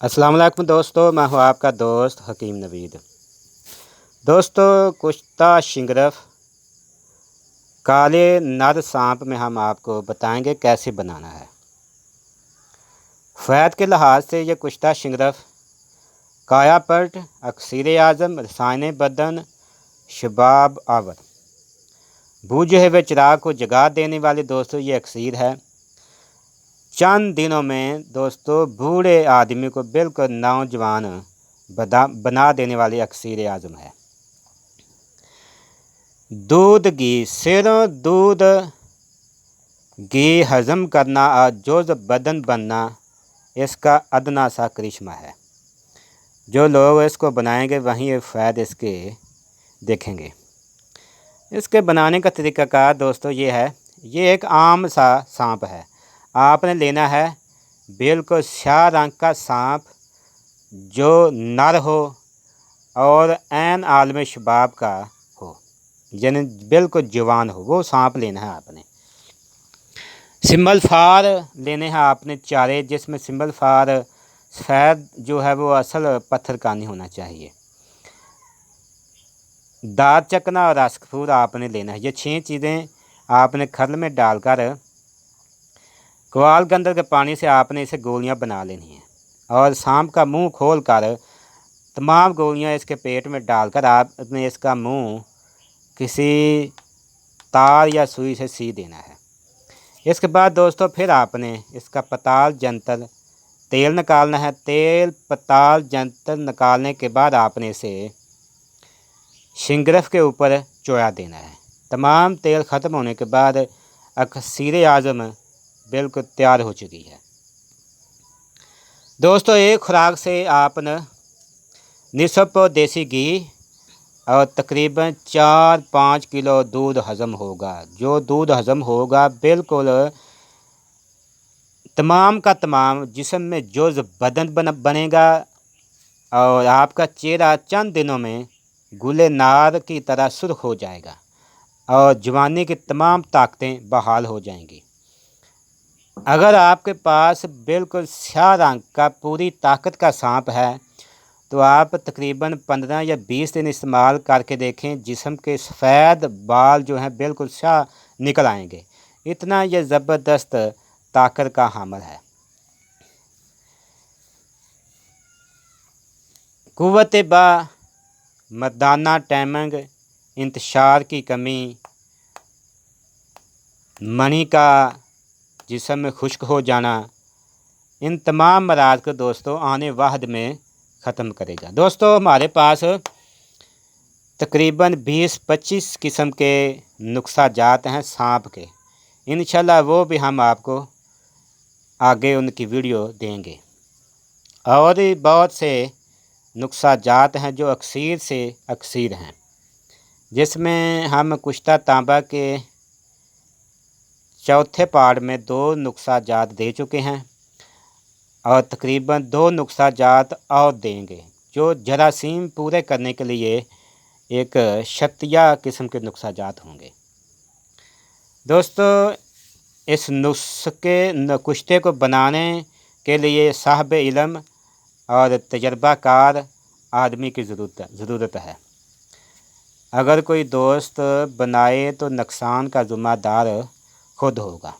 अस्सलाम वालेकुम दोस्तों, मैं हूं आपका दोस्त हकीम नवीद। दोस्तों, कुश्ता शिंगरफ काले नर सांप में हम आपको बताएंगे कैसे बनाना है। फ़ैद के लिहाज से ये कुश्ता शिंगरफ काया पलट, अक्सीर आज़म, रसायन बदन, शबाब आवर, बूझे हुए चिराग को जगा देने वाले दोस्तों ये अक्सीर है। चंद दिनों में दोस्तों बूढ़े आदमी को बिल्कुल नौजवान बना देने वाली अक्सीर आज़म है। दूध घी, सिरों दूध घी हज़म करना और जोज़ बदन बनना इसका अदना सा करिश्मा है। जो लोग इसको बनाएंगे वहीं ये फ़ायदे इसके देखेंगे। इसके बनाने का तरीक़ाकार दोस्तों ये है। ये एक आम सा सांप है। आपने लेना है बिल्कुल स्याह रंग का सांप जो नर हो और ऐन आलम शबाब का हो, यानी बिल्कुल जवान हो, वो सांप लेना है आपने। सिंबल फार लेने हैं आपने चारे, जिसमें सिंबल फार सफ़ेद जो है वो असल पत्थर का नहीं होना चाहिए। दाँत चकना और रसकपूर आपने लेना है। ये 6 चीज़ें आपने खल में डालकर क्वाल के अंदर के पानी से आपने इसे गोलियां बना लेनी हैं और सांप का मुंह खोलकर तमाम गोलियां इसके पेट में डालकर आपने इसका मुंह किसी तार या सुई से सी देना है। इसके बाद दोस्तों फिर आपने इसका पताल जंतर तेल निकालना है। तेल पताल जंतर निकालने के बाद आपने इसे शिंगरफ के ऊपर चोया देना है। तमाम तेल ख़त्म होने के बाद अक्सीर आज़म बिल्कुल तैयार हो चुकी है। दोस्तों, एक खुराक से आपने निसब देसी घी और तकरीबन 4-5 किलो दूध हज़म होगा। जो दूध हज़म होगा बिल्कुल तमाम का तमाम जिस्म में जोज़ बदन बनेगा और आपका चेहरा चंद दिनों में गुले नार की तरह सुर्ख हो जाएगा और जवानी की तमाम ताकतें बहाल हो जाएंगी। अगर आपके पास बिल्कुल स्याह रंग का पूरी ताकत का सांप है तो आप तकरीबन 15 या 20 दिन इस्तेमाल करके देखें। जिस्म के सफ़ेद बाल जो हैं बिल्कुल स्याह निकल आएंगे। इतना यह ज़बरदस्त ताकत का हामिल है। कुव्वत बा मर्दाना टैमंग, इंतशार की कमी, मनी का जिस्म में खुश्क हो जाना, इन तमाम मराज को दोस्तों आने वाहद में ख़त्म करेगा। दोस्तों, हमारे पास तकरीबन 20-25 किस्म के नुस्खा जात हैं सांप के। इंशाल्लाह वो भी हम आपको आगे उनकी वीडियो देंगे। और भी बहुत से नुस्खा जात हैं जो अक्सीर से अक्सीर हैं, जिसमें हम कुश्ता तांबा के चौथे पार्ट में 2 नुस्खा जात दे चुके हैं और तकरीबन 2 नुस्खा जात और देंगे जो जरासीम पूरे करने के लिए एक शक्तिया किस्म के नुस्खा जात होंगे। दोस्तों, इस नुस्खे कुश्ते को बनाने के लिए साहब इल्म और तजर्बाकार आदमी की ज़रूरत है। अगर कोई दोस्त बनाए तो नुकसान का ज़िम्मेदार खुद होगा।